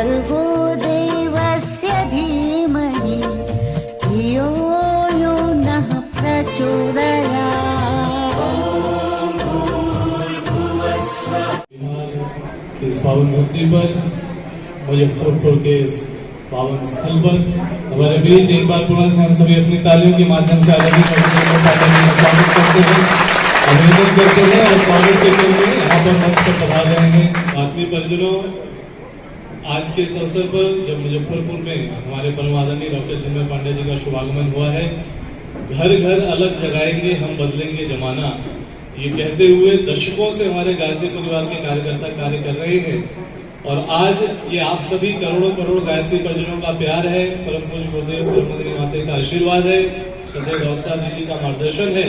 भर्गो देवस्य धीमहि धियो यो नः प्रचोदयात्। इस पावन धरती पर, मुजफ्फरपुर के इस पावन स्थल पर हमारे बीच एक बार पुनः से हम सभी अपनी तालियों के माध्यम से आजादी का स्वागत करते हैं, अभिनंदन करते हैं और स्वागत करते हुए यहाँ पर मंच पर पधार रहे हैं। आत्मीय परिजनों, आज के इस अवसर पर जब मुजफ्फरपुर में हमारे परम आदरणीय डॉक्टर चिन्मय पांडे जी का शुभागमन हुआ है, घर घर अलग जगाएंगे हम बदलेंगे जमाना, ये कहते हुए दशकों से हमारे गायत्री परिवार के कार्यकर्ता कार्य कर रहे हैं और आज ये आप सभी करोड़ों करोड़ गायत्री परिजनों का प्यार है, परम पूज्य गुरुदेव ब्रह्मगिरी माता का आशीर्वाद है, सदैव डॉक्टर साहब जी का मार्गदर्शन है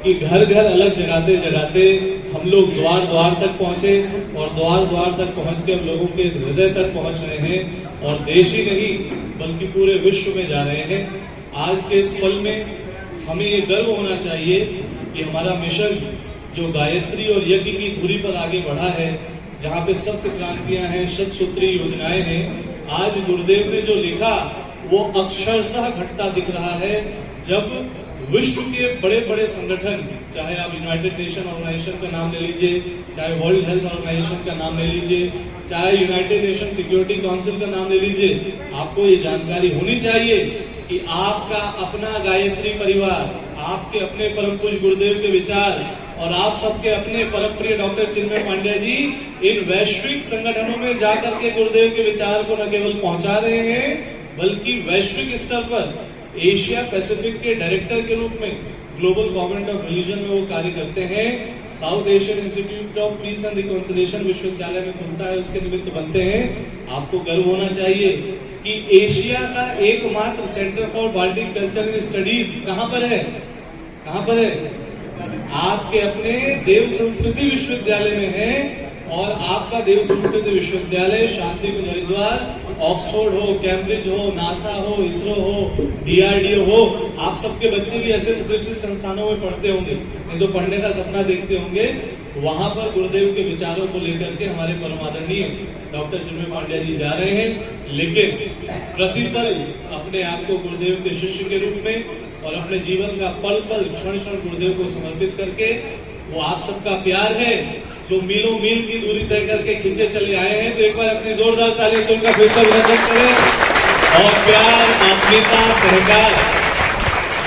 कि घर घर अलग जगाते जगाते हम लोग द्वार द्वार तक पहुंचे और द्वार द्वार तक पहुंच के हम लोगों के हृदय तक पहुंच रहे हैं और देश ही नहीं बल्कि पूरे विश्व में जा रहे हैं। आज के इस पल में हमें ये गर्व होना चाहिए कि हमारा मिशन जो गायत्री और यज्ञ की धुरी पर आगे बढ़ा है, जहाँ पे सप्त क्रांतियां हैं, शतसूत्री योजनाएं हैं, आज गुरुदेव ने जो लिखा वो अक्षरशः घटता दिख रहा है। जब विश्व के बड़े बड़े संगठन, चाहे आप यूनाइटेड नेशन ऑर्गेनाइजेशन का नाम ले लीजिए, चाहे वर्ल्ड हेल्थ ऑर्गेनाइजेशन का नाम ले लीजिए, चाहे यूनाइटेड नेशन सिक्योरिटी काउंसिल का नाम ले लीजिए, आपको ये जानकारी होनी चाहिए कि आपका अपना गायत्री परिवार, आपके अपने परम पूज्य गुरुदेव के विचार और आप सबके अपने परम प्रिय डॉक्टर चिन्मय पांडे जी इन वैश्विक संगठनों में जाकर के गुरुदेव के विचार को न केवल पहुंचा रहे हैं बल्कि वैश्विक स्तर पर एशिया पैसिफिक के डायरेक्टर के रूप में ग्लोबल गवर्नमेंट ऑफ रिलीजन में वो कार्य करते हैं। South Asian institute of peace and reconciliation विश्वविद्यालय में खुलता है, उसके निमित्त बनते हैं। आपको गर्व होना चाहिए कि एशिया का एकमात्र centre for Baltic culture and studies कहां पर है? कहां पर है? आपके अपने देव संस्कृति विश्वविद्यालय में है और आपका देव संस्कृति विश्वविद्यालय शांति कुंज हरिद्वार, ऑक्सफोर्ड हो, कैम्ब्रिज हो, नासा हो, इसरो हो, डीआरडीओ हो, आप सबके बच्चे भी ऐसे प्रतिष्ठित संस्थानों में पढ़ते होंगे, नहीं तो पढ़ने का सपना देखते होंगे। वहां पर गुरुदेव के विचारों को लेकर के हमारे परम आदरणीय डॉक्टर चिन्मय पांडे जी जा रहे हैं, लेकिन प्रतिपल अपने आप को गुरुदेव के शिष्य के रूप में और अपने जीवन का पल पल क्षण क्षण गुरुदेव को समर्पित करके, वो आप सबका प्यार है जो मीलों मील की दूरी तय करके खींचे चले आए हैं। तो एक बार अपनी जोरदार तालियों से उनका फिर से अभिनंदन करें और प्यार, आत्मीयता, सहकार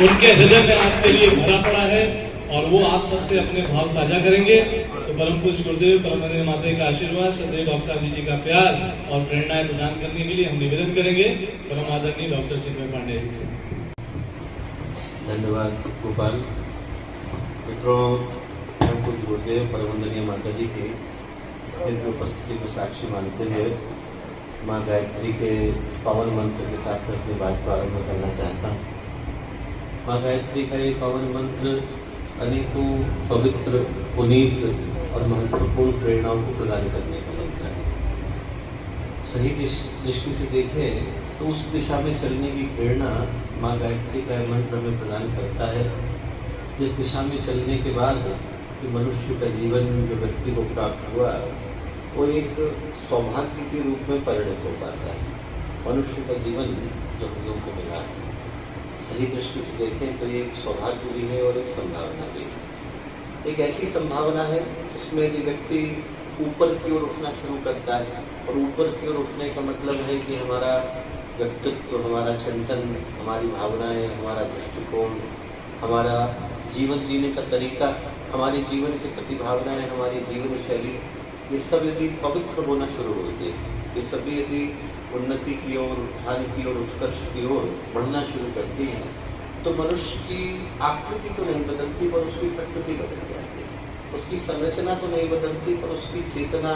उनके हृदय में आपके लिए भरा पड़ा है और वो आप सबसे अपने भाव साझा करेंगे। तो परम पूज्य गुरुदेव ब्रह्मगिरी माता का आशीर्वाद, सदैव डॉक्टर साहब जी का प्यार और प्रेरणाएं प्रदान करने के लिए हम निवेदन करेंगे परम आदरणीय डॉक्टर चिन्मय पांडे जी से। धन्यवाद गोपाल। मित्रों, कुछ गुरुदेव परमवंदनीय माता जी की दिव्य उपस्थिति को साक्षी मानते हुए माँ गायत्री के पावन मंत्र के साथ अपनी बात प्रारंभ करना चाहता हूँ। माँ गायत्री का ये पावन मंत्र अनेकों पवित्र, पुनीत और महत्वपूर्ण प्रेरणाओं को प्रदान करने का मंत्र है। सही दृष्टि से देखें तो उस दिशा में चलने की प्रेरणा माँ गायत्री का मंत्र में प्रदान करता है, जिस दिशा में चलने के बाद कि मनुष्य का जीवन जो व्यक्ति को प्राप्त हुआ वो एक सौभाग्य के रूप में परिणत हो पाता है। मनुष्य का जीवन जो हम लोगों को मिला है, सही दृष्टि से देखें तो ये एक सौभाग्य भी है और एक संभावना भी है। एक ऐसी संभावना है जिसमें यदि व्यक्ति ऊपर की ओर उठना शुरू करता है, और ऊपर की ओर उठने का मतलब है कि हमारा व्यक्तित्व, हमारा चिंतन, हमारी भावनाएं, हमारा दृष्टिकोण, हमारा जीवन जीने का तरीका, हमारे जीवन की प्रतिभावनाएं, हमारी जीवन शैली, ये सब यदि पवित्र होना शुरू होती है, ये सभी यदि उन्नति की ओर, उत्थान की ओर, उत्कर्ष की ओर बढ़ना शुरू करती हैं, तो मनुष्य की आकृति तो नहीं बदलती पर उसकी प्रकृति बदल जाती है। उसकी संरचना तो नहीं बदलती पर उसकी चेतना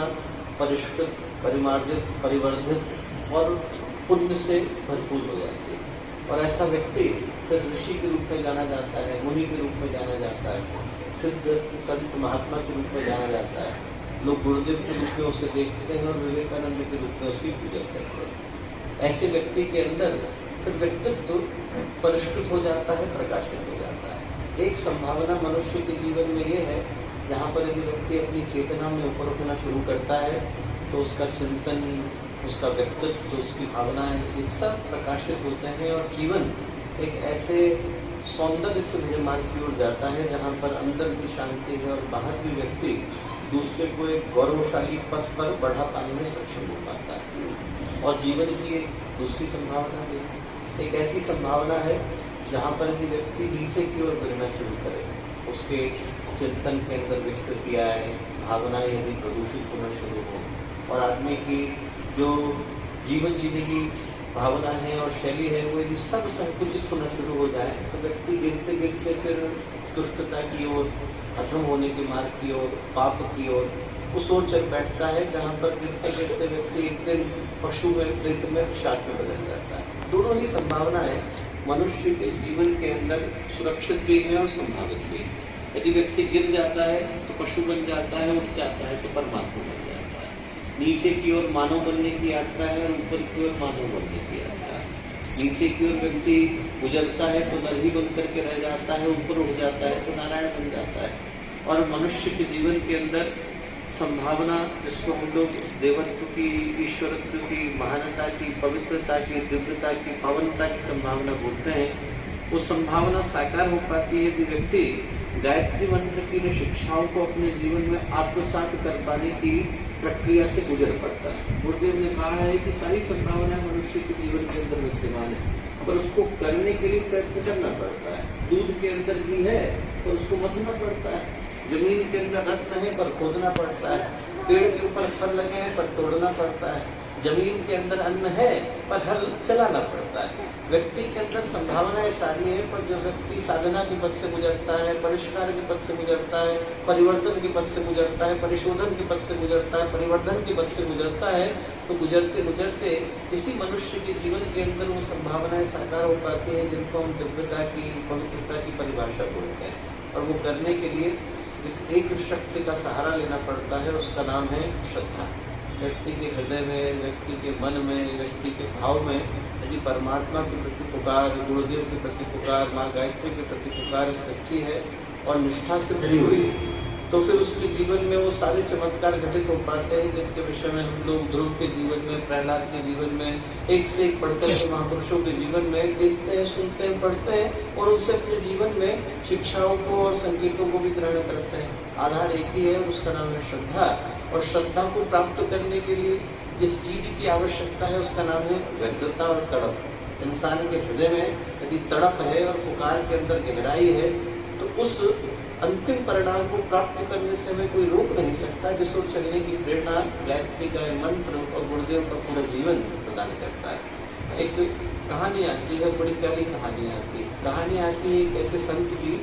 परिष्कृत, परिमार्जित, परिवर्धित और पुण्य से भरपूर हो जाती है। और ऐसा व्यक्ति फिर ऋषि के रूप में जाना जाता है, मुनि के रूप में जाना जाता है, सिद्ध संत महात्मा के रूप में जाना जाता है। लोग गुरुदेव के रूप में उसे देखते हैं और विवेकानंद के रूप में उसकी पूजा करते हैं। ऐसे व्यक्ति के अंदर फिर व्यक्तित्व परिष्कृत हो जाता है, प्रकाशित हो जाता है। एक संभावना मनुष्य के जीवन में ये है, जहाँ पर यदि व्यक्ति अपनी चेतना में ऊपर उठना शुरू करता है तो उसका चिंतन, उसका व्यक्तित्व, उसकी भावनाएं, ये सब प्रकाशित होते हैं और जीवन एक ऐसे सौंदर्य से निर्माण की ओर जाता है जहाँ पर अंदर भी शांति है और बाहर भी व्यक्ति दूसरे को एक गौरवशाली पथ पर बढ़ा पाने में सक्षम हो पाता है। और जीवन की एक दूसरी संभावना है, एक ऐसी संभावना है जहाँ पर यदि व्यक्ति नीचे की ओर गिरना शुरू करे, उसके चिंतन के अंदर विकृति आए, भावनाएं यदि प्रदूषित होना शुरू हो और आदमी की जो जीवन जीने की भावना है और शैली है वो यदि सब संकुचित होना शुरू हो जाए तो व्यक्ति गिरते गिरते फिर दुष्टता की ओर, अधम होने के मार्ग की ओर, पाप की ओर उस ओर चल बैठता है जहाँ पर गिरते गिरते व्यक्ति एक दिन पशु में, प्रेत में, शाक में बदल जाता है। दोनों ही संभावनाएं मनुष्य के जीवन के अंदर सुरक्षित भी है और संभावित भी है। यदि व्यक्ति गिर जाता है तो पशु बन जाता है, उठ जाता है तो परमात्मा बन जाता है। नीचे की ओर मानव बनने की यात्रा है और ऊपर की ओर मानव बनने की यात्रा है। नीचे की ओर व्यक्ति गुजरता है तो नर ही बन करके रह जाता है, ऊपर उठ जाता है तो नारायण बन जाता है। और मनुष्य के जीवन के अंदर संभावना, जिसको हम लोग देवत्व की, ईश्वरत्व की, महानता की, पवित्रता की, दिव्यता की, पावनता की संभावना बोलते हैं, वो संभावना साकार हो पाती है कि व्यक्ति गायत्री मंत्र की शिक्षाओं को अपने जीवन में आत्मसात कर पाने की प्रक्रिया से गुजर पाता है। गुरुदेव ने कहा है कि सारी संभावनाएं मनुष्य के जीवन के अंदर विद्यमान है, पर उसको करने के लिए प्रयत्न करना पड़ता है। दूध के अंदर भी है तो उसको मथना पड़ता है, जमीन के अंदर रत्न है पर खोदना पड़ता है, पेड़ के ऊपर फल लगे हैं पर तोड़ना पड़ता है, जमीन के अंदर अन्न है पर हल चलाना पड़ता है। व्यक्ति के अंदर संभावनाएं सारी है, पर जो व्यक्ति साधना के पथ से गुजरता है, परिष्कार के पथ से गुजरता है, परिवर्तन के पथ से गुजरता है, परिशोधन के पथ से गुजरता है, परिवर्धन के पथ से गुजरता है, तो गुजरते गुजरते इसी मनुष्य के जीवन के अंदर वो संभावनाएं साकार हो पाती हैं जिनको हम दिव्यता की, पवित्रता की परिभाषा बोलते हैं। और वो करने के लिए इस एक शक्ति का सहारा लेना पड़ता है, उसका नाम है श्रद्धा। व्यक्ति के हृदय में, व्यक्ति के मन में, व्यक्ति के भाव में यदि परमात्मा के प्रति पुकार, गुरुदेव के प्रति पुकार, माँ गायत्री के प्रति पुकार सच्ची है और निष्ठा से भरी हुई है, तो फिर उसके जीवन में वो सारे चमत्कार घटित हो पाते हैं जिनके विषय में हम लोग ध्रुव के जीवन में, प्रहलाद के जीवन में, एक से एक पढ़कर के महापुरुषों के जीवन में देखते हैं, सुनते हैं, पढ़ते हैं और उनसे अपने जीवन में शिक्षाओं को और संकेतों को भी ग्रहण करते हैं। आधार एक ही है, उसका नाम है श्रद्धा। और श्रद्धा को प्राप्त करने के लिए जिस चीज की आवश्यकता है उसका नाम है व्यग्रता और तड़प। इंसान के हृदय में यदि तड़प है और पुकार के अंदर गहराई है तो उस अंतिम परिणाम को प्राप्त करने से हमें कोई रोक नहीं सकता, जिसको चलने की प्रेरणा गायत्री का मंत्र और गुरुदेव का पूरा जीवन प्रदान करता है। एक कहानी आती है, बड़ी प्यारी कहानी आती है। कहानी आती है एक ऐसे संत की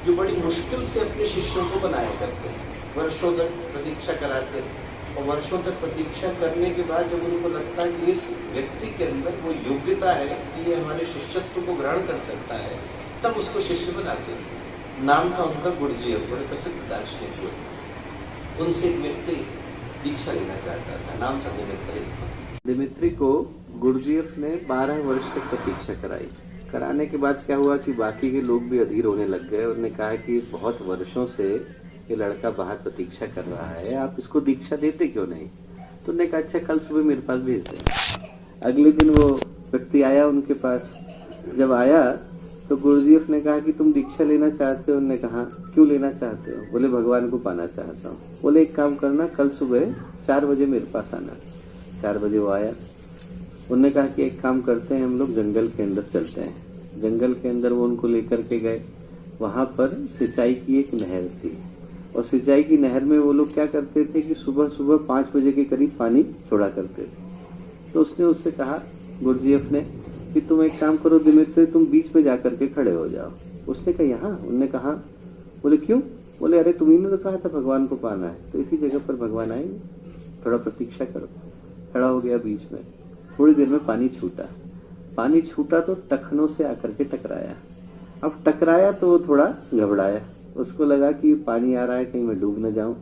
जो बड़ी मुश्किल से अपने शिष्यों को बनाया करते हैं, वर्षों तक प्रतीक्षा कराते हैं और वर्षों तक प्रतीक्षा करने के बाद जब उनको लगता है कि इस व्यक्ति के अंदर वो योग्यता है कि ये हमारे शिष्यत्व को ग्रहण कर सकता है, तब उसको शिष्य बनाते हैं। नाम था उनका गुरुजीएफ, बड़े प्रसिद्ध दार्शनिक हुए। उनसे एक व्यक्ति दीक्षा लेना चाहता था, नाम था दिमित्री। दिमित्री को गुरुजीएफ ने 12 वर्ष तक प्रतीक्षा कराई। कराने के बाद क्या हुआ कि बाकी के लोग भी अधीर होने लग गए। उन्होंने कहा कि बहुत वर्षों से ये लड़का बाहर प्रतीक्षा कर रहा है, आप इसको दीक्षा देते क्यों नहीं? तो उन्होंने कहा अच्छा कल सुबह मेरे पास भेज दें। अगले दिन वो व्यक्ति आया उनके पास। जब आया तो गुरुजीएफ ने कहा कि तुम दीक्षा लेना चाहते हो? उन्होंने कहा क्यों लेना चाहते हो? बोले भगवान को पाना चाहता हूँ। बोले एक काम करना, कल सुबह 4 बजे मेरे पास आना। 4 बजे वो आया। उन्होंने कहा कि एक काम करते हैं, हम लोग जंगल के अंदर चलते हैं। जंगल के अंदर वो उनको लेकर के गए। वहां पर सिंचाई की एक नहर थी और सिंचाई की नहर में वो लोग क्या करते थे कि सुबह सुबह 5 बजे के करीब पानी छोड़ा करते थे। तो उसने उससे कहा, गुरुजीएफ ने, कि तुम एक काम करो दिमित्री, तुम बीच में जाकर के खड़े हो जाओ। उसने कहा यहाँ? उन्होंने कहा। बोले क्यों? बोले अरे तुम्ही ने तो कहा था भगवान को पाना है, तो इसी जगह पर भगवान आएंगे, थोड़ा प्रतीक्षा करो। खड़ा हो गया बीच में। थोड़ी देर में पानी छूटा। पानी छूटा तो टखनों से आकर के टकराया। अब टकराया तो वो थोड़ा घबराया, उसको लगा कि पानी आ रहा है, कहीं मैं डूब न जाऊं।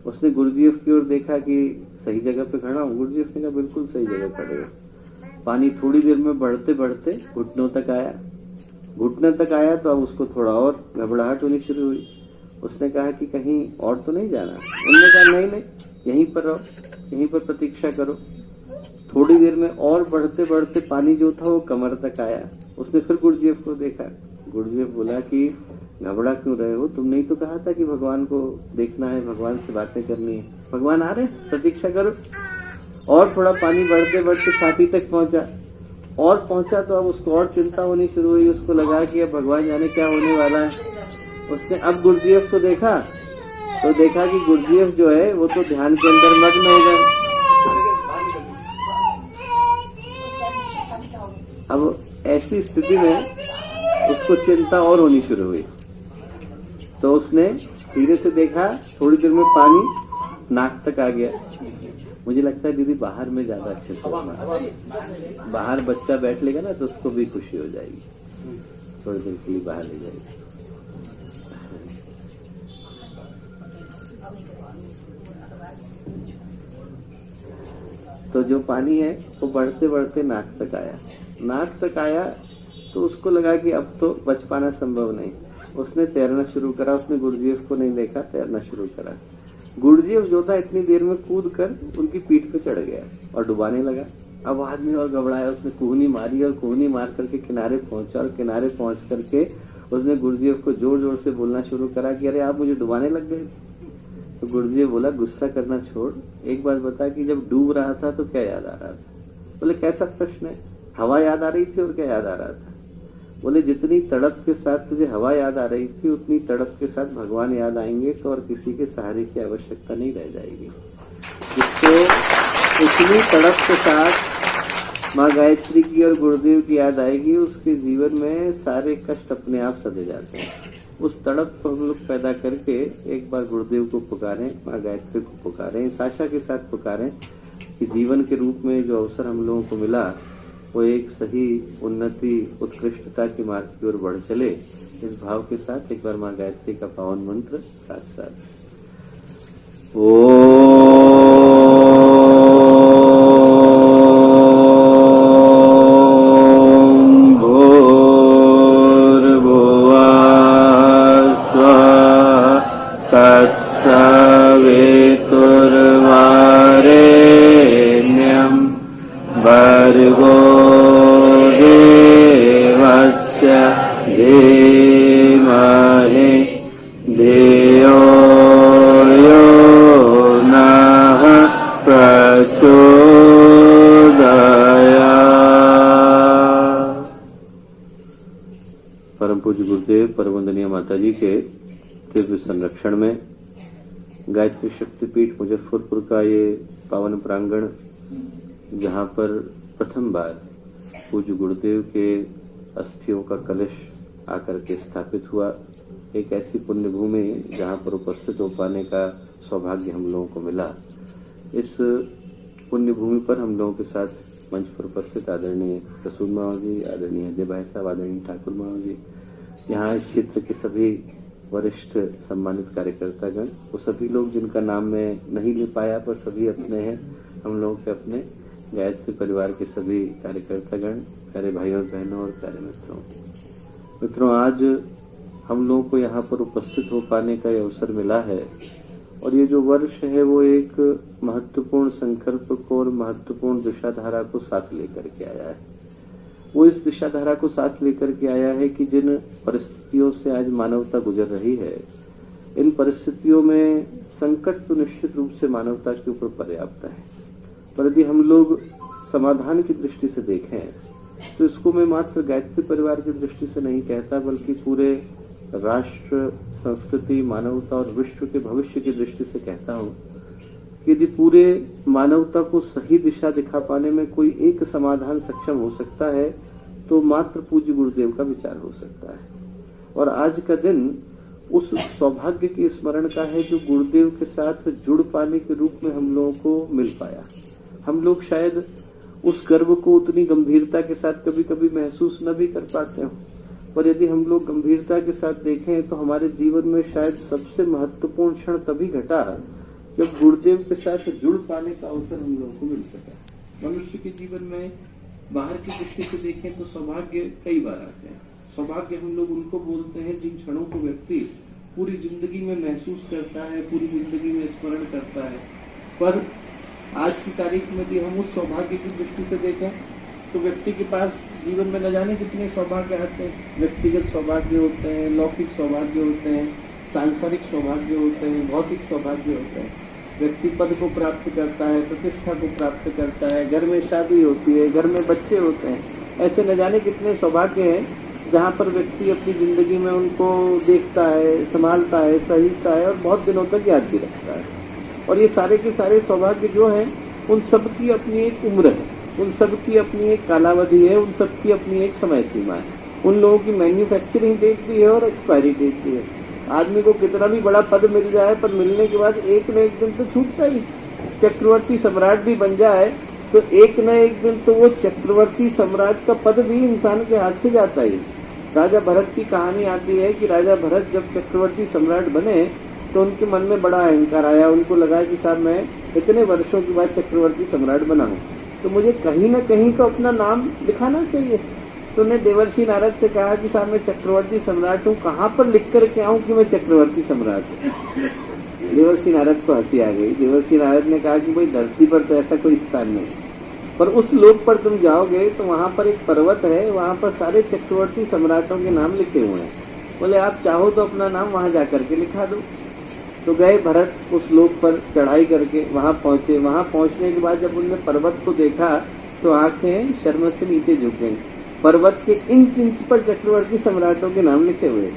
उसने गुरुजीएफ की ओर देखा कि सही जगह पे खड़ा हूँ। गुरुजीएफ ने कहा बिल्कुल सही जगह खड़े हो। पानी थोड़ी देर में बढ़ते बढ़ते घुटनों तक आया। घुटने तक आया तो अब उसको थोड़ा और घबराहट होनी शुरू हुई। उसने कहा कि कहीं और तो नहीं जाना? उन्होंने कहा नहीं नहीं, यहीं पर रहो, यहीं पर प्रतीक्षा करो। थोड़ी देर में और बढ़ते बढ़ते पानी जो था वो कमर तक आया। उसने फिर गुरुजीएफ को देखा। गुरुजीएफ बोला कि घबरा क्यों रहे हो, तुमने ही तो कहा था कि भगवान को देखना है, भगवान से बातें करनी है। भगवान आ रहे, प्रतीक्षा करो। और थोड़ा पानी बढ़ते बढ़ते छाती तक पहुंचा, और पहुंचा तो अब उसको और चिंता होनी शुरू हुई। उसको लगा कि अब भगवान जाने क्या होने वाला है। उसने अब गुरुजीएफ को देखा तो देखा कि गुरुजीएफ जो है वो तो ध्यान के अंदर मग्न हो गए। अब ऐसी स्थिति में उसको चिंता और होनी शुरू हुई। तो उसने धीरे से देखा, थोड़ी देर में पानी नाक तक आ गया। मुझे लगता है दीदी बाहर में ज्यादा अच्छे से बाहर बच्चा बैठ लेगा ना तो उसको भी खुशी हो जाएगी, थोड़ी देर के लिए बाहर ले जाएगी। तो जो पानी है वो बढ़ते बढ़ते नाक तक आया। नाक तक आया तो उसको लगा कि अब तो बच पाना संभव नहीं। उसने तैरना शुरू करा। उसने गुरुजीएफ को नहीं देखा, तैरना शुरू करा। गुरुजीएफ जो था इतनी देर में कूद कर उनकी पीठ पे चढ़ गया और डुबाने लगा। अब आदमी और घबराया। उसने कूहनी मारी और कूहनी मार करके किनारे पहुंचा, और किनारे पहुंच करके उसने गुरुजीएफ को जोर जोर से बोलना शुरू करा कि अरे आप मुझे डुबाने लग गए। तो गुरुजीएफ बोला गुस्सा करना छोड़, एक बार बता कि जब डूब रहा था तो क्या याद आ रहा था। बोले कैसा प्रश्न है, हवा याद आ रही थी और क्या याद आ रहा था। बोले जितनी तड़प के साथ तुझे हवा याद आ रही थी उतनी तड़प के साथ भगवान याद आएंगे तो और किसी के सहारे की आवश्यकता नहीं रह जाएगी। जिसको उतनी तड़प के साथ माँ गायत्री की और गुरुदेव की याद आएगी उसके जीवन में सारे कष्ट अपने आप सधे जाते हैं। उस तड़प को हम लोग पैदा करके एक बार गुरुदेव को पुकारें, माँ गायत्री को पुकारें, इस आशा के साथ पुकारें कि जीवन के रूप में जो अवसर हम लोगों को मिला वो एक सही उन्नति उत्कृष्टता के मार्ग की ओर बढ़ चले। इस भाव के साथ एक बार माँ गायत्री का पावन मंत्र साथ साथ ओम भर्गो देवस्य धीमहि धियो यो नः प्रचोदयात्। परम पूज्य गुरुदेव परम वंदनीय माता जी के दिव्य संरक्षण में गायत्री शक्तिपीठ मुजफ्फरपुर का ये पावन प्रांगण, जहाँ पर प्रथम बार पूज्य गुरुदेव के अस्थियों का कलश आकर के स्थापित हुआ, एक ऐसी पुण्य भूमि जहाँ पर उपस्थित हो पाने का सौभाग्य हम लोगों को मिला। इस पुण्य भूमि पर हम लोगों के साथ मंच पर उपस्थित आदरणीय रसूल मामा जी, आदरणीय अजय भाई साहब, आदरणीय ठाकुर मामा जी, यहाँ इस क्षेत्र के सभी वरिष्ठ सम्मानित कार्यकर्तागण, वो सभी लोग जिनका नाम मैं नहीं ले पाया पर सभी अपने हैं, हम लोगों के अपने गायत्री परिवार के सभी कार्यकर्तागण, प्यारे भाइयों और बहनों और प्यारे मित्रों, आज हम लोगों को यहाँ पर उपस्थित हो पाने का ये अवसर मिला है। और ये जो वर्ष है वो एक महत्वपूर्ण संकल्प को और महत्वपूर्ण दिशाधारा को साथ लेकर के आया है। वो इस दिशाधारा को साथ लेकर के आया है कि जिन परिस्थितियों से आज मानवता गुजर रही है, इन परिस्थितियों में संकट तो निश्चित रूप से मानवता के ऊपर पर्याप्त है, पर यदि हम लोग समाधान की दृष्टि से देखें तो इसको मैं मात्र गायत्री परिवार की दृष्टि से नहीं कहता, बल्कि पूरे राष्ट्र, संस्कृति, मानवता और विश्व के भविष्य की दृष्टि से कहता हूँ कि यदि पूरे मानवता को सही दिशा दिखा पाने में कोई एक समाधान सक्षम हो सकता है तो मात्र पूज्य गुरुदेव का विचार हो सकता है। और आज का दिन उस सौभाग्य के स्मरण का है जो गुरुदेव के साथ जुड़ पाने के रूप में हम लोगों को मिल पाया। हम लोग शायद उस गर्व को उतनी गंभीरता के साथ कभी कभी महसूस न भी कर पाते हो, पर यदि हम लोग गंभीरता के साथ देखें तो हमारे जीवन में शायद सबसे महत्वपूर्ण क्षण तभी घटा जब गुरुदेव के साथ जुड़ पाने का अवसर हम लोगों को मिल सका। मनुष्य के जीवन में बाहर की दृष्टि से देखें तो सौभाग्य कई बार आते हैं। सौभाग्य हम लोग उनको बोलते हैं जिन क्षणों को व्यक्ति पूरी जिंदगी में महसूस करता है, पूरी जिंदगी में स्मरण करता है। पर आज की तारीख में भी हम उस सौभाग्य की दृष्टि से देखें तो व्यक्ति के पास जीवन में न जाने कितने सौभाग्य आते हैं। व्यक्तिगत सौभाग्य होते हैं, लौकिक सौभाग्य होते हैं, सांसारिक सौभाग्य होते हैं, भौतिक सौभाग्य होते हैं। व्यक्ति पद को प्राप्त करता है, प्रतिष्ठा को प्राप्त करता है, घर में शादी होती है, घर में बच्चे होते हैं। ऐसे न जाने कितने सौभाग्य हैं जहाँ पर व्यक्ति अपनी जिंदगी में उनको देखता है, संभालता है, सहीता है और बहुत दिनों तक याद भी रखता है। और ये सारे के सारे सौभाग्य जो हैं उन सब की अपनी एक उम्र है, उन सब की अपनी एक कालावधि है, उन सब की अपनी एक समय सीमा है। उन लोगों की मैन्युफैक्चरिंग डेट भी है और एक्सपायरी डेट भी है। आदमी को कितना भी बड़ा पद मिल जाए पर मिलने के बाद एक न एक दिन तो छूटता ही। चक्रवर्ती सम्राट भी बन जाए तो एक न एक दिन तो वो चक्रवर्ती सम्राट का पद भी इंसान के हाथ से जाता ही। राजा भरत की कहानी आती है कि राजा भरत जब चक्रवर्ती सम्राट बने तो उनके मन में बड़ा अहंकार आया। उनको लगा कि साहब मैं इतने वर्षों के बाद चक्रवर्ती सम्राट बना हूँ तो मुझे कहीं न कहीं तो अपना नाम लिखाना चाहिए। तो उन्हें देवर्षि नारद से कहा कि साहब मैं चक्रवर्ती सम्राट हूँ, कहाँ पर लिख करके आऊँ कि मैं चक्रवर्ती सम्राट हूँ। देवर्षि नारद को हंसी आ गई। देवर्षि नारद ने कहा कि भाई धरती पर तो ऐसा कोई स्थान नहीं, पर उस लोक पर तुम जाओगे तो वहाँ पर एक पर्वत है, वहाँ पर सारे चक्रवर्ती सम्राटों के नाम लिखे हुए हैं। बोले आप चाहो तो अपना नाम वहाँ जा करके लिखा दो। तो गए भरत उस लोक पर चढ़ाई करके वहाँ पहुंचे। वहाँ पहुंचने के बाद जब उनने पर्वत को देखा तो आंखें शर्म से नीचे झुक गई। पर्वत के इंच इंच पर चक्रवर्ती सम्राटों के नाम लिखे हुए।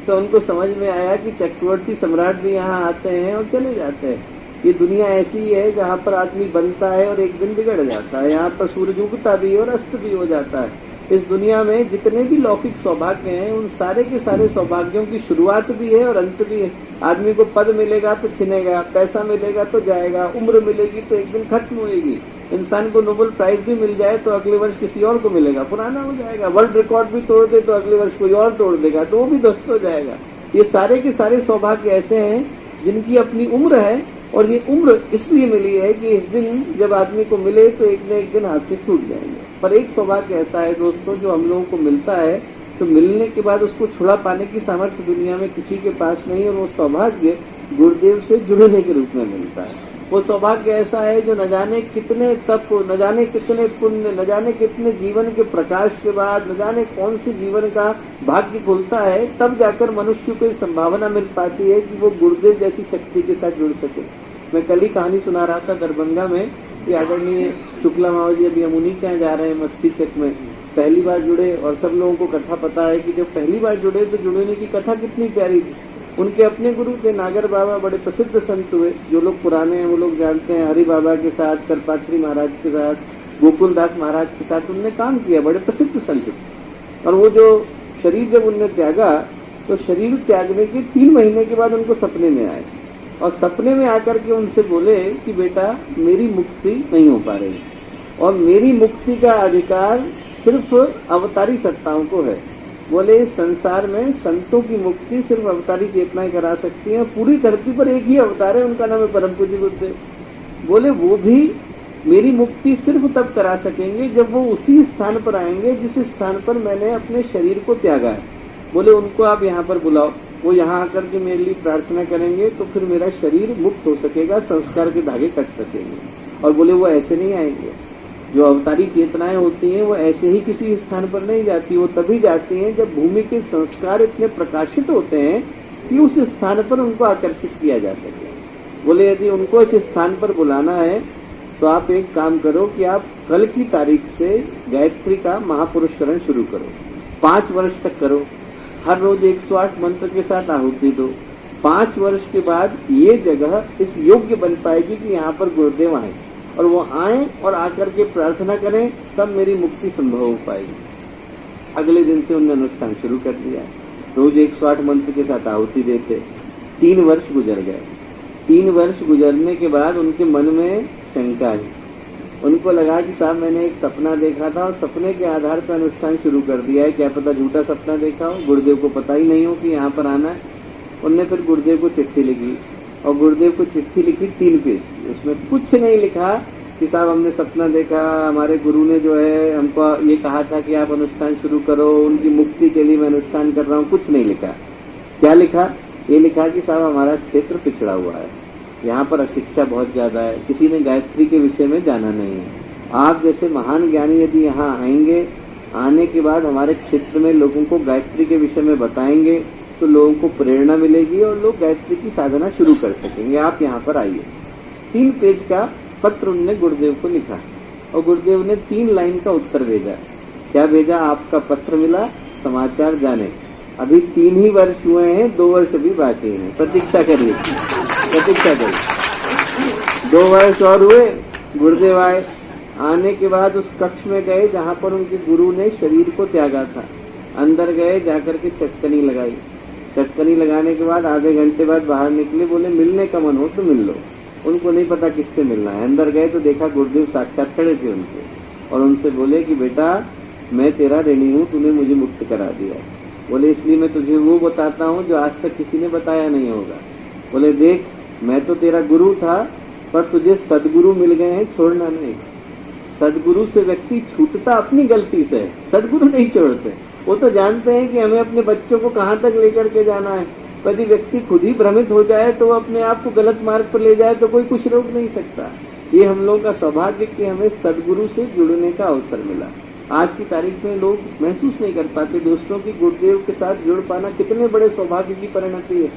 तो उनको समझ में आया कि चक्रवर्ती सम्राट भी यहाँ आते हैं और चले जाते हैं। ये दुनिया ऐसी है जहाँ पर आदमी बनता है और एक दिन बिगड़ जाता है। यहाँ पर सूरज उगता भी और अस्त भी हो जाता है। इस दुनिया में जितने भी लौकिक सौभाग्य हैं उन सारे के सारे सौभाग्यों की शुरुआत भी है और अंत भी है। आदमी को पद मिलेगा तो छिनेगा, पैसा मिलेगा तो जाएगा, उम्र मिलेगी तो एक दिन खत्म होएगी। इंसान को नोबेल प्राइज भी मिल जाए तो अगले वर्ष किसी और को मिलेगा, पुराना हो जाएगा। वर्ल्ड रिकॉर्ड भी तोड़ दे तो अगले वर्ष कोई और तोड़ देगा तो वो भी ध्वस्त हो जाएगा। ये सारे के सारे सौभाग्य ऐसे हैं जिनकी अपनी उम्र है और ये उम्र इसलिए मिली है कि इस दिन जब आदमी को मिले तो एक न एक दिन हाथ से छूट जाएंगे। पर एक सौभाग्य ऐसा है दोस्तों जो हम लोगों को मिलता है तो मिलने के बाद उसको छुड़ा पाने की सामर्थ्य दुनिया में किसी के पास नहीं, और वो सौभाग्य गुरुदेव से जुड़ने के रूप में मिलता है। वो सौभाग्य ऐसा है जो न जाने कितने तप, न जाने कितने पुण्य, न जाने कितने जीवन के प्रकाश के बाद, न जाने कौन सी जीवन का भाग्य खुलता है, तब जाकर मनुष्य को संभावना मिल पाती है कि वो गुरुदेव जैसी शक्ति के साथ जुड़ सके। मैं कल ही कहानी सुना रहा था दरभंगा में कि आदरणीय शुक्ला मामा जी अभी अमुनी के यहाँ जा रहे हैं मस्ती चक में, पहली बार जुड़े और सब लोगों को कथा पता है कि जब पहली बार जुड़े तो जुड़ने की कथा कितनी प्यारी थी। उनके अपने गुरु थे नागर बाबा, बड़े प्रसिद्ध संत हुए। जो लोग पुराने हैं वो लोग जानते हैं, हरि बाबा के साथ, करपात्री महाराज के साथ, गोकुलदास महाराज के साथ उनने काम किया, बड़े प्रसिद्ध संत। और वो जो शरीर जब उनने त्यागा तो शरीर त्यागने के 3 महीने के बाद उनको सपने में आए और सपने में आकर के उनसे बोले कि बेटा मेरी मुक्ति नहीं हो पा रही और मेरी मुक्ति का अधिकार सिर्फ अवतारी सत्ताओं को है। बोले संसार में संतों की मुक्ति सिर्फ अवतारी चेतनाएं करा सकती हैं। पूरी धरती पर एक ही अवतार है, उनका नाम है परम पूज्य गुरुदेव। बोले वो भी मेरी मुक्ति सिर्फ तब करा सकेंगे जब वो उसी स्थान पर आएंगे जिस स्थान पर मैंने अपने शरीर को त्यागा है। बोले उनको आप यहाँ पर बुलाओ, वो यहाँ आकर के मेरे लिए प्रार्थना करेंगे तो फिर मेरा शरीर मुक्त हो सकेगा, संस्कार के धागे कट सकेंगे। और बोले वो ऐसे नहीं आएंगे, जो अवतारी चेतनाएं होती हैं वो ऐसे ही किसी स्थान पर नहीं जाती, वो तभी जाती हैं जब भूमि के संस्कार इतने प्रकाशित होते हैं कि उस स्थान पर उनको आकर्षित किया जा सके। बोले यदि उनको इस स्थान पर बुलाना है तो आप एक काम करो कि आप कल की तारीख से गायत्री का महापुरुष शरण शुरू करो, 5 वर्ष तक करो, हर रोज 108 मंत्र के साथ आहुति दो। 5 वर्ष के बाद ये जगह इस योग्य बन पाएगी कि यहाँ पर गुरुदेव आए और वो आए और आकर के प्रार्थना करें, तब मेरी मुक्ति संभव हो पाएगी। अगले दिन से उन्होंने अनुष्ठान शुरू कर दिया, रोज 108 मंत्र के साथ आहुति देते। 3 वर्ष गुजर गए। 3 वर्ष गुजरने के बाद उनके मन में शंका आई। उनको लगा कि साहब मैंने एक सपना देखा था और सपने के आधार पर अनुष्ठान शुरू कर दिया है, क्या पता झूठा सपना देखा हो, गुरुदेव को पता ही नहीं हो कि यहाँ पर आना है। उनने फिर गुरुदेव को चिट्ठी लिखी और गुरुदेव को चिट्ठी लिखी 3 पेज की। उसमें कुछ नहीं लिखा कि साहब हमने सपना देखा, हमारे गुरु ने जो है हमको ये कहा था कि आप अनुष्ठान शुरू करो, उनकी मुक्ति के लिए मैं अनुष्ठान कर रहा हूँ, कुछ नहीं लिखा। क्या लिखा? ये लिखा कि साहब हमारा क्षेत्र पिछड़ा हुआ है यहाँ पर अशिक्षा बहुत ज्यादा है, किसी ने गायत्री के विषय में जाना नहीं है। आप जैसे महान ज्ञानी यदि यहाँ आएंगे, आने के बाद हमारे क्षेत्र में लोगों को गायत्री के विषय में बताएंगे तो लोगों को प्रेरणा मिलेगी और लोग गायत्री की साधना शुरू कर सकेंगे। आप यहाँ पर आइए। 3 पेज का पत्र उन्होंने गुरुदेव को लिखा और गुरुदेव ने 3 लाइन का उत्तर भेजा। क्या भेजा? आपका पत्र मिला, समाचार जाने। अभी 3 ही वर्ष हुए हैं, 2 वर्ष अभी बाकी हैं, प्रतीक्षा करिए, प्रतीक्षा करिए। 2 वर्ष और हुए, गुरुदेव आए। आने के बाद उस कक्ष में गए जहाँ पर उनके गुरु ने शरीर को त्यागा था। अंदर गए, जाकर के चटकनी लगाई। चटकनी लगाने के बाद आधे घंटे बाद बाहर निकले, बोले मिलने का मन हो तो मिल लो। उनको नहीं पता किससे मिलना है। अंदर गए तो देखा गुरुदेव साक्षात खड़े थे उनके, और उनसे बोले कि बेटा मैं तेरा ऋणी हूँ, तूने मुझे मुक्त करा दिया। बोले इसलिए मैं तुझे वो बताता हूँ जो आज तक किसी ने बताया नहीं होगा। बोले देख, मैं तो तेरा गुरु था, पर तुझे सदगुरु मिल गए हैं, छोड़ना नहीं। सदगुरु से व्यक्ति छूटता अपनी गलती से, सदगुरु नहीं छोड़ते। वो तो जानते हैं कि हमें अपने बच्चों को कहाँ तक लेकर के जाना है। यदि व्यक्ति खुद ही भ्रमित हो जाए तो वो अपने आप को गलत मार्ग पर ले जाए तो कोई कुछ रोक नहीं सकता। ये हम लोगों का सौभाग्य कि हमें सदगुरु से जुड़ने का अवसर मिला। आज की तारीख में लोग महसूस नहीं कर पाते दोस्तों की गुरुदेव के साथ जुड़ पाना कितने बड़े सौभाग्य की परिणति है।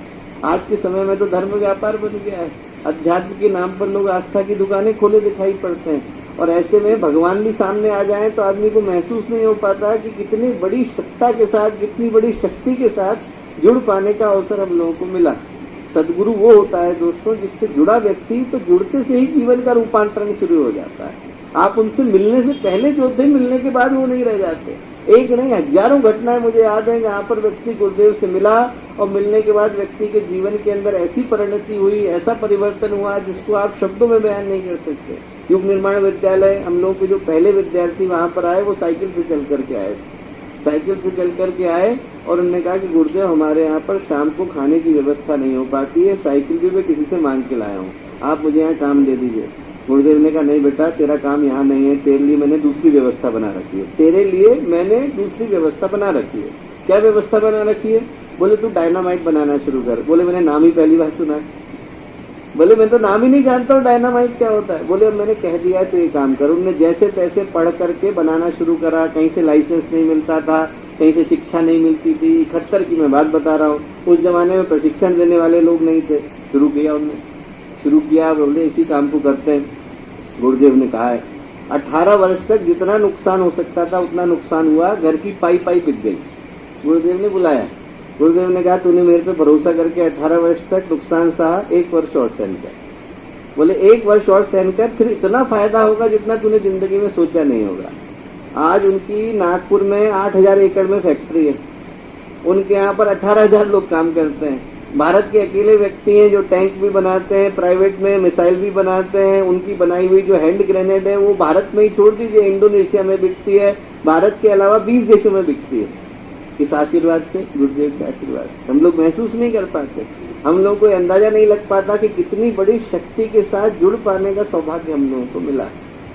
आज के समय में तो धर्म व्यापार बन गया है। अध्यात्म के नाम पर लोग आस्था की दुकानें खोले दिखाई पड़ते हैं, और ऐसे में भगवान भी सामने आ जाए तो आदमी को महसूस नहीं हो पाता कि कितनी बड़ी सत्ता के साथ, कितनी बड़ी शक्ति के साथ जुड़ पाने का अवसर हम लोगों को मिला। सदगुरु वो होता है दोस्तों जिससे जुड़ा व्यक्ति तो जुड़ते से ही जीवन का रूपांतरण शुरू हो जाता है। आप उनसे मिलने से पहले जो थे, मिलने के बाद वो नहीं रह जाते। एक नहीं, हजारों घटनाएं मुझे याद है जहाँ पर व्यक्ति गुरुदेव से मिला और मिलने के बाद व्यक्ति के जीवन के अंदर ऐसी परिणति हुई, ऐसा परिवर्तन हुआ जिसको आप शब्दों में बयान नहीं कर सकते। युग निर्माण विद्यालय, हम लोग के जो पहले विद्यार्थी वहाँ पर आए वो साइकिल से चल करके आए, साइकिल से चल करके आए और उन्होंने कहा कि गुरुदेव हमारे यहाँ पर शाम को खाने की व्यवस्था नहीं हो पाती है, साइकिल भी मैं किसी से मांग के लाया हूँ, आप मुझे यहाँ काम दे दीजिए। गुरुदेव ने कहा नहीं बेटा, तेरा काम यहाँ नहीं है, तेरे लिए मैंने दूसरी व्यवस्था बना रखी है, तेरे लिए मैंने दूसरी व्यवस्था बना रखी है। क्या व्यवस्था बना रखी है? बोले तू डायनामाइट बनाना शुरू कर। बोले मैंने नाम ही पहली बार सुना है। बोले मैं तो नाम ही नहीं जानता हूँ डायनामाइट क्या होता है। बोले मैंने कह दिया है तो ये काम कर। उन्होंने जैसे तैसे पढ़ करके बनाना शुरू करा। कहीं से लाइसेंस नहीं मिलता था, कहीं से शिक्षा नहीं मिलती थी। 71 की मैं बात बता रहा हूँ। उस जमाने में प्रशिक्षण देने वाले लोग नहीं थे। शुरू किया उन्होंने, शुरू किया। बोले इसी काम को करते हैं। गुरुदेव ने कहा है 18 वर्ष तक जितना नुकसान हो सकता था उतना नुकसान हुआ। घर की पाई बिक गई। गुरुदेव ने बुलाया। गुरुदेव ने कहा तूने मेरे पे भरोसा करके 18 वर्ष तक नुकसान सहा, 1 वर्ष और सहन कर। बोले 1 वर्ष और सहन कर, फिर इतना फायदा होगा जितना तूने जिंदगी में सोचा नहीं होगा। आज उनकी नागपुर में 8000 एकड़ में फैक्ट्री है। उनके यहाँ पर 18,000 लोग काम करते हैं। भारत के अकेले व्यक्ति हैं जो टैंक भी बनाते हैं, प्राइवेट में मिसाइल भी बनाते हैं। उनकी बनाई हुई जो हैंड ग्रेनेड है वो भारत में ही छोड़ दीजिए, इंडोनेशिया में बिकती है, भारत के अलावा 20 देशों में बिकती है। किस आशीर्वाद से? गुरुदेव के आशीर्वाद। हम लोग महसूस नहीं कर पाते, हम लोगों को अंदाजा नहीं लग पाता कि कितनी बड़ी शक्ति के साथ जुड़ पाने का सौभाग्य हम लोगों को मिला।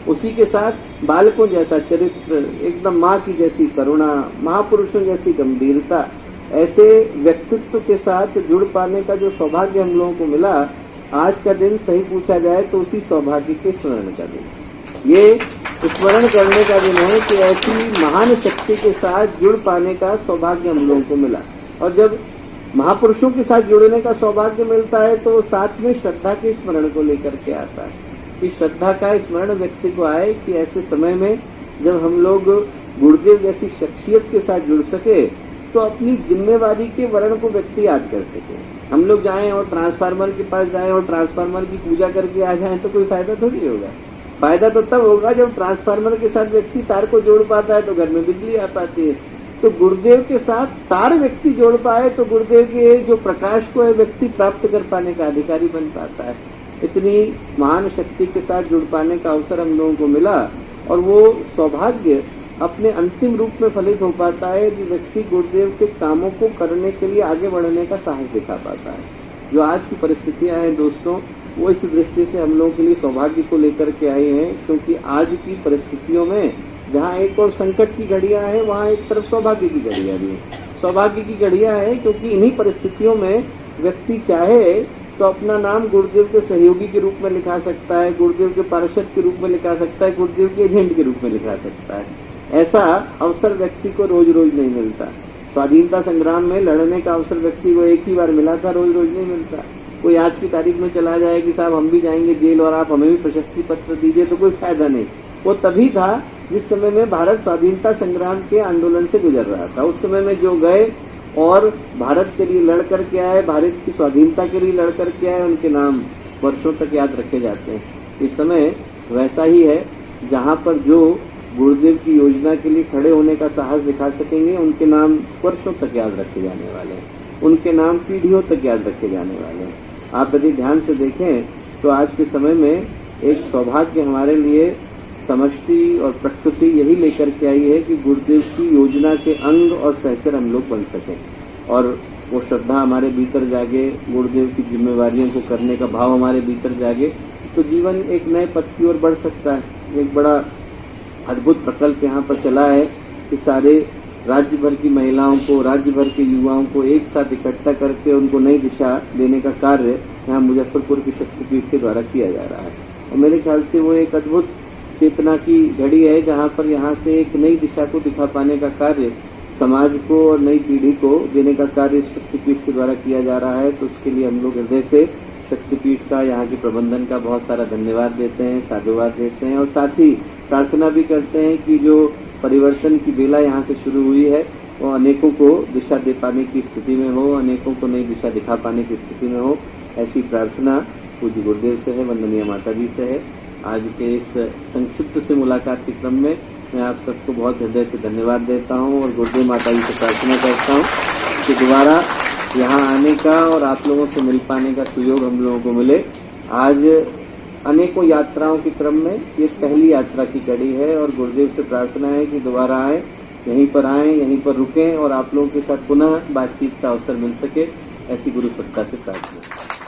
उसी के साथ बालकों जैसा चरित्र, एकदम माँ की जैसी करुणा, महापुरुषों जैसी गंभीरता, ऐसे व्यक्तित्व के साथ जुड़ पाने का जो सौभाग्य हम लोगों को मिला, आज का दिन सही पूछा जाए तो उसी सौभाग्य के स्मरण का दिन, ये स्मरण करने का दिन है कि ऐसी महान शक्ति के साथ जुड़ पाने का सौभाग्य हम लोगों को मिला। और जब महापुरुषों के साथ जुड़ने का सौभाग्य मिलता है तो साथ में श्रद्धा के स्मरण को लेकर के आता है कि श्रद्धा का स्मरण व्यक्ति को आए कि ऐसे समय में जब हम लोग गुरुदेव जैसी शख्सियत के साथ जुड़ सके तो अपनी जिम्मेवारी के वर्ण को व्यक्ति याद कर सके। हम लोग जाएं और ट्रांसफार्मर के पास जाएं और ट्रांसफार्मर की पूजा करके आ जाएं तो कोई फायदा थोड़ी होगा। फायदा तो तब होगा जब ट्रांसफार्मर के साथ व्यक्ति तार को जोड़ पाता है तो घर में बिजली आ पाती है। तो गुरुदेव के साथ तार व्यक्ति जोड़ पाए तो गुरुदेव के जो प्रकाश को है व्यक्ति प्राप्त कर पाने का अधिकारी बन पाता है। इतनी महान शक्ति के साथ जुड़ पाने का अवसर हम लोगों को मिला और वो सौभाग्य अपने अंतिम रूप में फलित हो पाता है कि व्यक्ति गुरुदेव के कामों को करने के लिए आगे बढ़ने का साहस दिखा पाता है। जो आज की परिस्थितियां हैं दोस्तों, वो इस दृष्टि से हम लोगों के लिए सौभाग्य को लेकर के आए हैं, क्योंकि आज की परिस्थितियों में जहाँ एक और संकट की घड़ियां हैं वहाँ एक तरफ सौभाग्य की घड़ियां भी हैं। सौभाग्य की घड़ियां हैं क्योंकि इन्हीं परिस्थितियों में व्यक्ति चाहे तो अपना नाम गुरुदेव के सहयोगी के रूप में लिखा सकता है, गुरुदेव के पार्षद के रूप में लिखा सकता है, गुरुदेव के एजेंट के रूप में लिखा सकता है। ऐसा अवसर व्यक्ति को रोज रोज नहीं मिलता। स्वाधीनता संग्राम में लड़ने का अवसर व्यक्ति को एक ही बार मिला था, रोज रोज नहीं मिलता। कोई आज की तारीख में चला जाए कि साहब हम भी जाएंगे जेल और आप हमें भी प्रशस्ति पत्र दीजिए, तो कोई फायदा नहीं। वो तभी था जिस समय में भारत स्वाधीनता संग्राम के आंदोलन से गुजर रहा था। उस समय में जो गए और भारत के लिए लड़ करके आए, भारत की स्वाधीनता के लिए लड़ करके आए, उनके नाम वर्षों तक याद रखे जाते हैं। इस समय वैसा ही है, जहाँ पर जो गुरुदेव की योजना के लिए खड़े होने का साहस दिखा सकेंगे, उनके नाम वर्षों तक याद रखे जाने वाले हैं, उनके नाम पीढ़ियों तक याद रखे जाने वाले हैं। आप यदि ध्यान से देखें तो आज के समय में एक सौभाग्य हमारे लिए समष्टि और प्रकृति यही लेकर के आई है कि गुरुदेव की योजना के अंग और सहचर हम लोग बन सकें और वो श्रद्धा हमारे भीतर जागे, गुरुदेव की जिम्मेवारियों को करने का भाव हमारे भीतर जागे, तो जीवन एक नए पथ की ओर बढ़ सकता है। एक बड़ा अद्भुत प्रकल्प यहाँ पर चला है कि सारे राज्य भर की महिलाओं को, राज्य भर के युवाओं को एक साथ इकट्ठा करके उनको नई दिशा देने का कार्य यहाँ मुजफ्फरपुर की शक्तिपीठ के द्वारा किया जा रहा है। और मेरे ख्याल से वो एक अद्भुत चेतना की घड़ी है, जहाँ पर यहाँ से एक नई दिशा को दिखा पाने का कार्य समाज को और नई पीढ़ी को देने का कार्य शक्तिपीठ के द्वारा किया जा रहा है। तो उसके लिए हम लोग हृदय से शक्तिपीठ का, यहाँ के प्रबंधन का बहुत सारा धन्यवाद देते हैं, साधुवाद देते हैं और साथ ही प्रार्थना भी करते हैं कि जो परिवर्तन की बेला यहाँ से शुरू हुई है वो अनेकों को दिशा दे पाने की स्थिति में हो, अनेकों को नई दिशा दिखा पाने की स्थिति में हो। ऐसी प्रार्थना पूज्य गुरुदेव से है, वंदनीय माता जी से है। आज के इस संक्षिप्त से मुलाकात के क्रम में मैं आप सबको बहुत हृदय से धन्यवाद देता हूँ और गुरुदेव माता जी से प्रार्थना करता हूँ कि दोबारा यहाँ आने का और आप लोगों से मिल पाने का सुयोग हम लोगों को मिले। आज अनेकों यात्राओं के क्रम में ये पहली यात्रा की कड़ी है और गुरुदेव से प्रार्थना है कि दोबारा आए, यहीं पर आएँ, यहीं पर रुकें और आप लोगों के साथ पुनः बातचीत का अवसर मिल सके, ऐसी गुरु सत्ता से प्रार्थना।